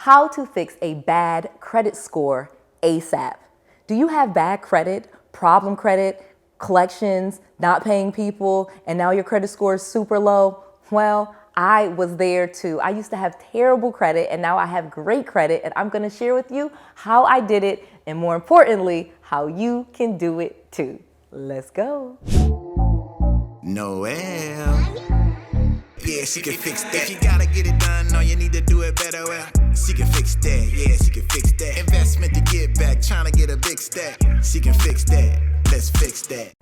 How to fix a bad credit score ASAP. Do you have bad credit, problem credit, collections, not paying people, and now your credit score is super low? Well, I was there too. I used to have terrible credit and now I have great credit, and I'm gonna share with you how I did it and, more importantly, how you can do it too. Let's go. Noel. Yeah, she can fix that. If you gotta get it done, no, you need to do it better. Well, she can fix that. Yeah, she can fix that. Investment to get back, trying to get a big stack. She can fix that. Let's fix that.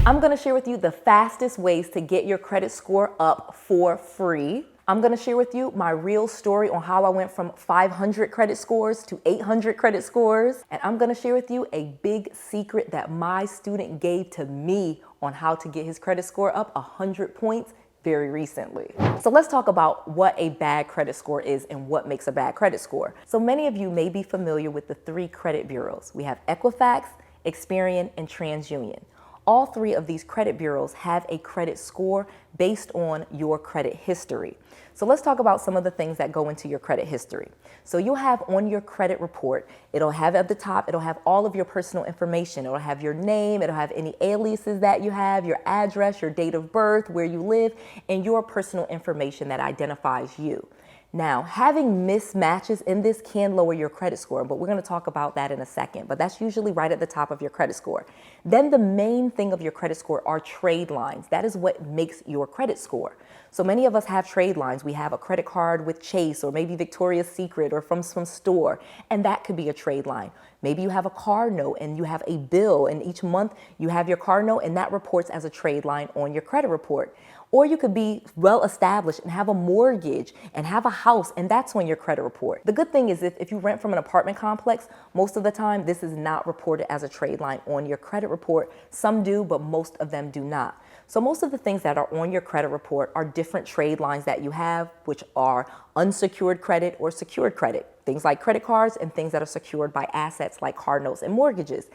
I'm gonna share with you the fastest ways to get your credit score up for free. I'm gonna share with you my real story on how I went from 500 credit scores to 800 credit scores. And I'm gonna share with you a big secret that my student gave to me on how to get his credit score up 100 points very recently. So let's talk about what a bad credit score is and what makes a bad credit score. So many of you may be familiar with the 3 credit bureaus. We have Equifax, Experian, and TransUnion. All 3 of these credit bureaus have a credit score based on your credit history. So let's talk about some of the things that go into your credit history. So you'll have on your credit report, it'll have at the top, it'll have all of your personal information. It'll have your name, it'll have any aliases that you have, your address, your date of birth, where you live, and your personal information that identifies you. Now, having mismatches in this can lower your credit score, but we're going to talk about that in a second. But that's usually right at the top of your credit score. Then the main thing of your credit score are trade lines. That is what makes your credit score. So many of us have trade lines. We have a credit card with Chase or maybe Victoria's Secret or from some store, and that could be a trade line. Maybe you have a car note and you have a bill, and each month you have your car note and that reports as a trade line on your credit report. Or you could be well established and have a mortgage and have a house, and that's on your credit report. The good thing is if you rent from an apartment complex, most of the time this is not reported as a trade line on your credit report. Some do, but most of them do not. So most of the things that are on your credit report are different trade lines that you have, which are unsecured credit or secured credit. Things like credit cards and things that are secured by assets like car notes and mortgages.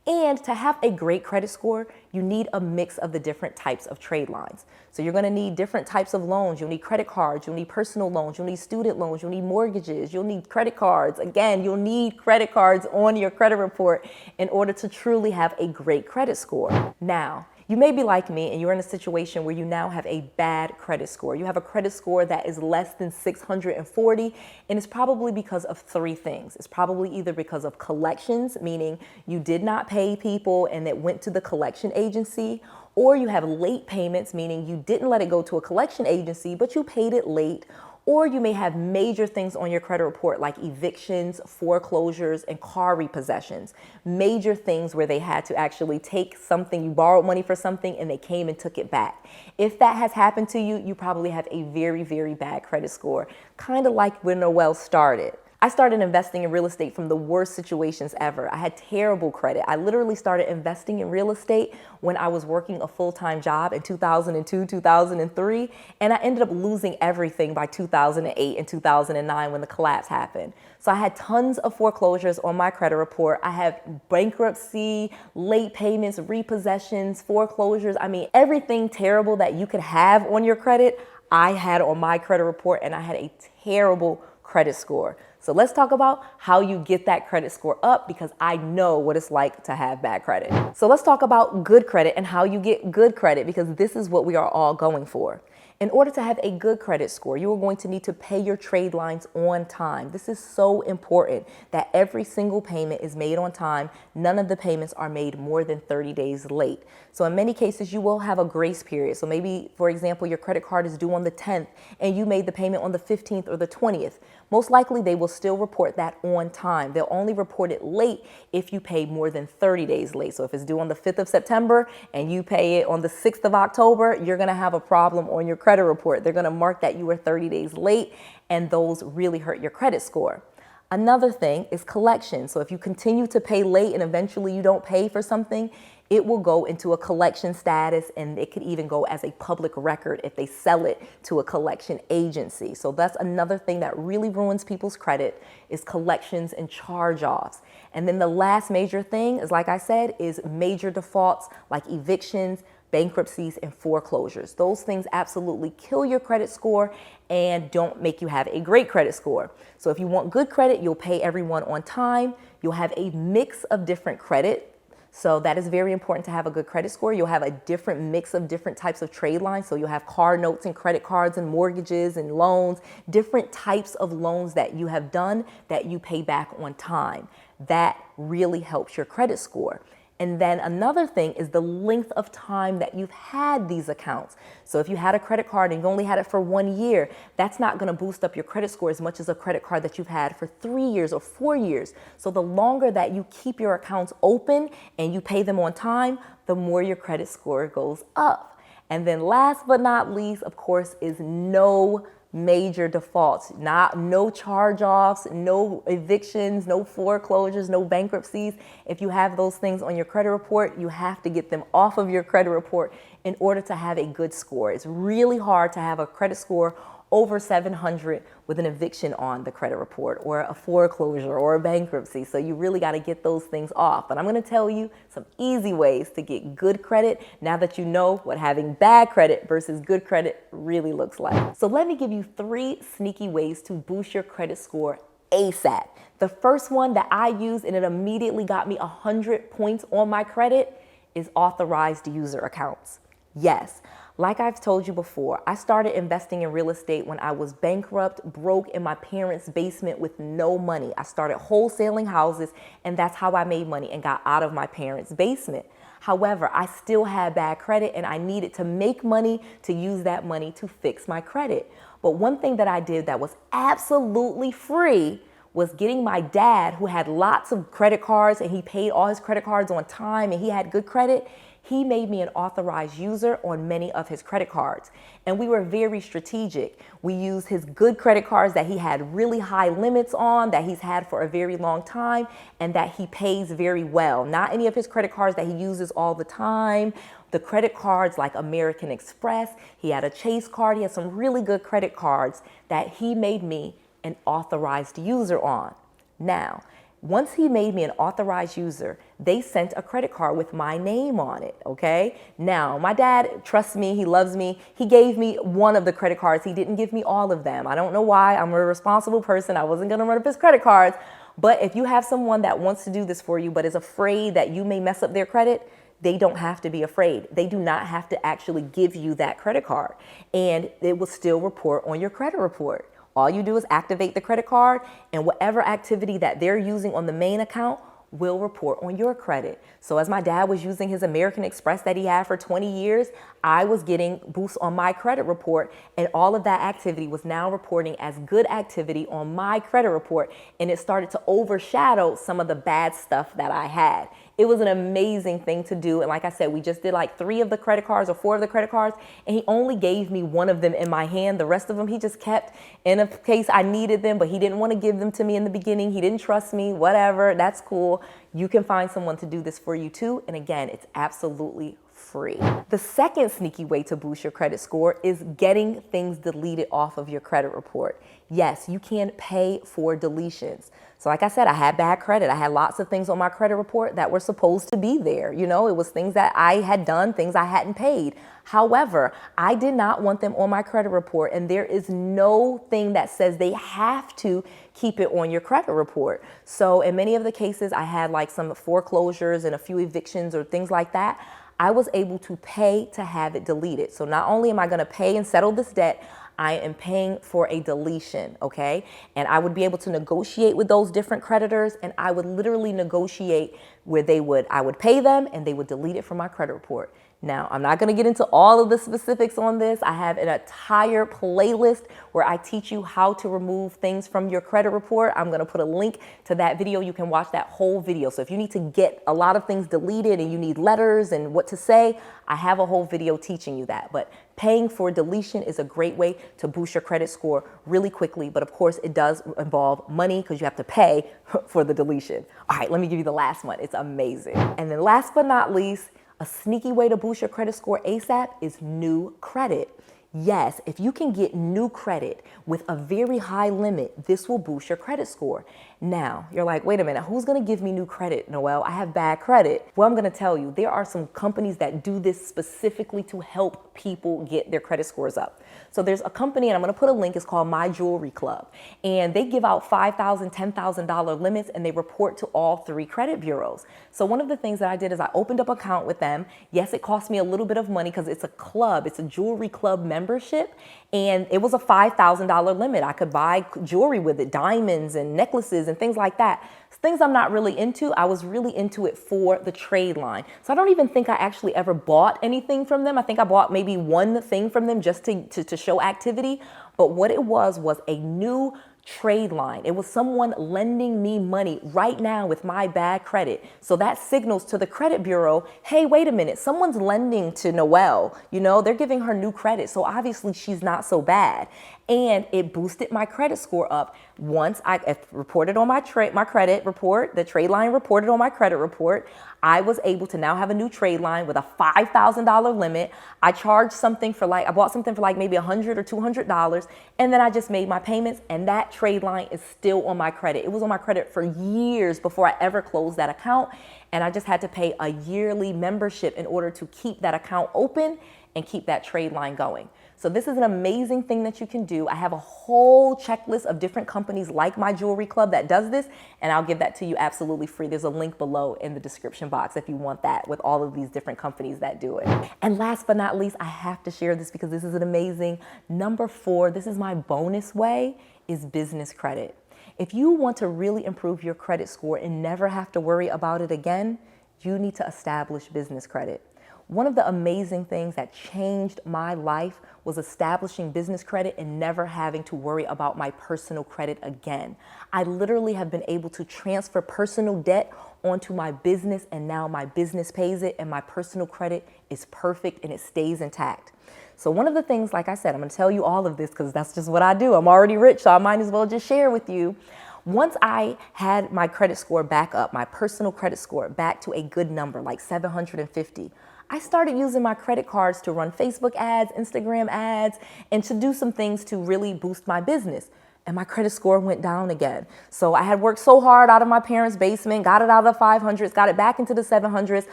And to have a great credit score, you need a mix of the different types of trade lines. So you're going to need different types of loans. You'll need credit cards, you'll need personal loans, you'll need student loans, you'll need mortgages, you'll need credit cards. Again, you'll need credit cards on your credit report in order to truly have a great credit score. Now, you may be like me and you're in a situation where you now have a bad credit score. You have a credit score that is less than 640, and it's probably because of 3 things. It's probably either because of collections, meaning you did not pay people and it went to the collection agency, or you have late payments, meaning you didn't let it go to a collection agency, but you paid it late. Or you may have major things on your credit report like evictions, foreclosures, and car repossessions. Major things where they had to actually take something, you borrowed money for something and they came and took it back. If that has happened to you, you probably have a very, very bad credit score, kind of like when Noel started. I started investing in real estate from the worst situations ever. I had terrible credit. I literally started investing in real estate when I was working a full-time job in 2002, 2003, and I ended up losing everything by 2008 and 2009 when the collapse happened. So I had tons of foreclosures on my credit report. I have bankruptcy, late payments, repossessions, foreclosures. I mean, everything terrible that you could have on your credit, I had on my credit report, and I had a terrible credit score. So let's talk about how you get that credit score up, because I know what it's like to have bad credit. So let's talk about good credit and how you get good credit, because this is what we are all going for. In order to have a good credit score, you are going to need to pay your trade lines on time. This is so important that every single payment is made on time. None of the payments are made more than 30 days late. So in many cases, you will have a grace period. So maybe, for example, your credit card is due on the 10th and you made the payment on the 15th or the 20th. Most likely, they will still report that on time. They'll only report it late if you pay more than 30 days late. So if it's due on the 5th of September and you pay it on the 6th of October, you're going to have a problem on your credit report. They're going to mark that you were 30 days late, and those really hurt your credit score. Another thing is collection. So if you continue to pay late and eventually you don't pay for something, it will go into a collection status, and it could even go as a public record if they sell it to a collection agency. So that's another thing that really ruins people's credit, is collections and charge-offs. And then the last major thing is, like I said, is major defaults like evictions, bankruptcies, and foreclosures. Those things absolutely kill your credit score and don't make you have a great credit score. So if you want good credit, you'll pay everyone on time. You'll have a mix of different credit. So that is very important to have a good credit score. You'll have a different mix of different types of trade lines. So you'll have car notes and credit cards and mortgages and loans, different types of loans that you have done that you pay back on time. That really helps your credit score. And then another thing is the length of time that you've had these accounts. So if you had a credit card and you only had it for 1 year, that's not going to boost up your credit score as much as a credit card that you've had for 3 years or 4 years. So the longer that you keep your accounts open and you pay them on time, the more your credit score goes up. And then last but not least, of course, is no major defaults, no charge-offs, no evictions, no foreclosures, no bankruptcies. If you have those things on your credit report, you have to get them off of your credit report in order to have a good score. It's really hard to have a credit score over 700 with an eviction on the credit report or a foreclosure or a bankruptcy. So you really got to get those things off. But I'm going to tell you some easy ways to get good credit now that you know what having bad credit versus good credit really looks like. So let me give you 3 sneaky ways to boost your credit score ASAP. The first one that I used and it immediately got me 100 points on my credit is authorized user accounts. Yes. Like I've told you before, I started investing in real estate when I was bankrupt, broke in my parents' basement with no money. I started wholesaling houses, and that's how I made money and got out of my parents' basement. However, I still had bad credit and I needed to make money to use that money to fix my credit. But one thing that I did that was absolutely free was getting my dad, who had lots of credit cards and he paid all his credit cards on time and he had good credit. He made me an authorized user on many of his credit cards. And we were very strategic. We used his good credit cards that he had really high limits on, that he's had for a very long time, and that he pays very well. Not any of his credit cards that he uses all the time. The credit cards like American Express, he had a Chase card, he had some really good credit cards that he made me an authorized user on. Now, once he made me an authorized user, they sent a credit card with my name on it, okay? Now, my dad trusts me, he loves me. He gave me one of the credit cards. He didn't give me all of them. I don't know why. I'm a responsible person. I wasn't gonna run up his credit cards. But if you have someone that wants to do this for you but is afraid that you may mess up their credit, they don't have to be afraid. They do not have to actually give you that credit card. And it will still report on your credit report. All you do is activate the credit card, and whatever activity that they're using on the main account will report on your credit. So as my dad was using his American Express that he had for 20 years, I was getting boosts on my credit report, and all of that activity was now reporting as good activity on my credit report, and it started to overshadow some of the bad stuff that I had. It was an amazing thing to do. And like I said, we just did like 3 of the credit cards or 4 of the credit cards, and he only gave me one of them in my hand. The rest of them he just kept in a case I needed them, but he didn't want to give them to me in the beginning. He didn't trust me, whatever, that's cool. You can find someone to do this for you too. And again, it's absolutely free. The second sneaky way to boost your credit score is getting things deleted off of your credit report. Yes, you can pay for deletions. So like I said, I had bad credit. I had lots of things on my credit report that were supposed to be there. You know, it was things that I had done, things I hadn't paid. However, I did not want them on my credit report, and there is no thing that says they have to keep it on your credit report. So in many of the cases, I had like some foreclosures and a few evictions or things like that. I was able to pay to have it deleted. So not only am I going to pay and settle this debt, I am paying for a deletion, okay? And I would be able to negotiate with those different creditors, and I would literally negotiate where I would pay them and they would delete it from my credit report. Now, I'm not going to get into all of the specifics on this. I have an entire playlist where I teach you how to remove things from your credit report. I'm going to put a link to that video. You can watch that whole video. So if you need to get a lot of things deleted and you need letters and what to say, I have a whole video teaching you that. But paying for deletion is a great way to boost your credit score really quickly. But of course, it does involve money because you have to pay for the deletion. All right, let me give you the last one. It's amazing. And then last but not least, a sneaky way to boost your credit score ASAP is new credit. Yes, if you can get new credit with a very high limit, this will boost your credit score. Now, you're like, wait a minute, who's gonna give me new credit, Noelle? I have bad credit. Well, I'm gonna tell you, there are some companies that do this specifically to help people get their credit scores up. So there's a company, and I'm gonna put a link, it's called My Jewelry Club. And they give out $5,000, $10,000 limits, and they report to all 3 credit bureaus. So one of the things that I did is I opened up an account with them. Yes, it cost me a little bit of money because it's a club, it's a jewelry club membership, and it was a $5,000 limit. I could buy jewelry with it, diamonds and necklaces and things like that. Things I'm not really into. I was really into it for the trade line. So I don't even think I actually ever bought anything from them. I think I bought maybe one thing from them just to show activity. But what it was a new trade line. It was someone lending me money right now with my bad credit. So that signals to the credit bureau, hey, wait a minute, someone's lending to Noelle. You know, they're giving her new credit. So obviously she's not so bad. And it boosted my credit score up. Once I reported on my credit report, the trade line reported on my credit report, I was able to now have a new trade line with a $5,000 limit. I charged something for I bought something for maybe $100 or $200, and then I just made my payments, and that trade line is still on my credit. It was on my credit for years before I ever closed that account, and I just had to pay a yearly membership in order to keep that account open and keep that trade line going. So this is an amazing thing that you can do. I have a whole checklist of different companies like My Jewelry Club that does this, and I'll give that to you absolutely free. There's a link below in the description box if you want that, with all of these different companies that do it. And last but not least, I have to share this because this is an amazing. Number 4, this is my bonus way, is business credit. If you want to really improve your credit score and never have to worry about it again, you need to establish business credit. One of the amazing things that changed my life was establishing business credit and never having to worry about my personal credit again. I literally have been able to transfer personal debt onto my business, and now my business pays it, and my personal credit is perfect and it stays intact. So one of the things, like I said, I'm gonna tell you all of this because that's just what I do. I'm already rich, so I might as well just share with you. Once I had my credit score back up, my personal credit score back to a good number, like 750, I started using my credit cards to run Facebook ads, Instagram ads, and to do some things to really boost my business. And my credit score went down again. So I had worked so hard out of my parents' basement, got it out of the 500s, got it back into the 700s.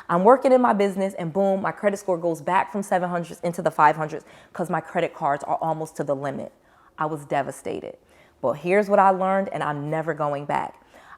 I'm working in my business, and boom, my credit score goes back from 700s into the 500s because my credit cards are almost to the limit. I was devastated. Well, here's what I learned, and I'm never going back.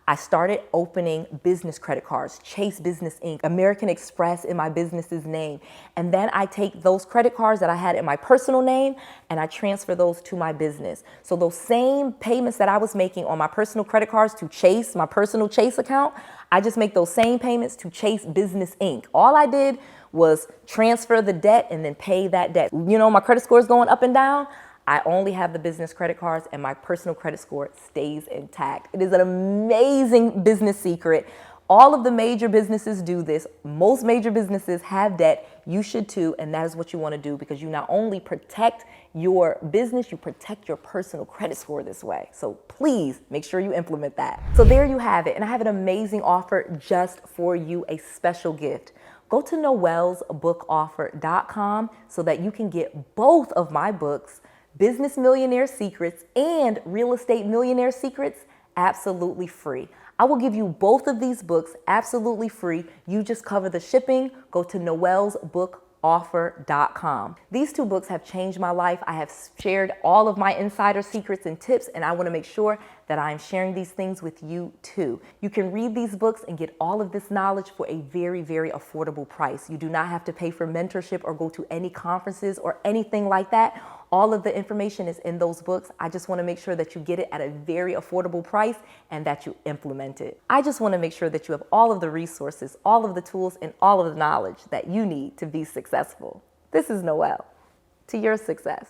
I started opening business credit cards, Chase Business Inc., American Express in my business's name. And then I take those credit cards that I had in my personal name and I transfer those to my business. So those same payments that I was making on my personal credit cards to Chase, my personal Chase account, I just make those same payments to Chase Business Inc. All I did was transfer the debt and then pay that debt. You know, my credit score is going up and down. I only have the business credit cards and my personal credit score stays intact. It is an amazing business secret. All of the major businesses do this. Most major businesses have debt. You should too, and that is what you want to do because you not only protect your business, you protect your personal credit score this way. So please make sure you implement that. So there you have it, and I have an amazing offer just for you, a special gift. Go to noellsbookoffer.com so that you can get both of my books, Business Millionaire Secrets and Real Estate Millionaire Secrets, absolutely free. I will give you both of these books absolutely free. You just cover the shipping. Go to noellsbookoffer.com. These 2 books have changed my life. I have shared all of my insider secrets and tips, and I want to make sure that I'm sharing these things with you too. You can read these books and get all of this knowledge for a very, very affordable price. You do not have to pay for mentorship or go to any conferences or anything like that. All of the information is in those books. I just want to make sure that you get it at a very affordable price and that you implement it. I just want to make sure that you have all of the resources, all of the tools, and all of the knowledge that you need to be successful. This is Noelle. To your success.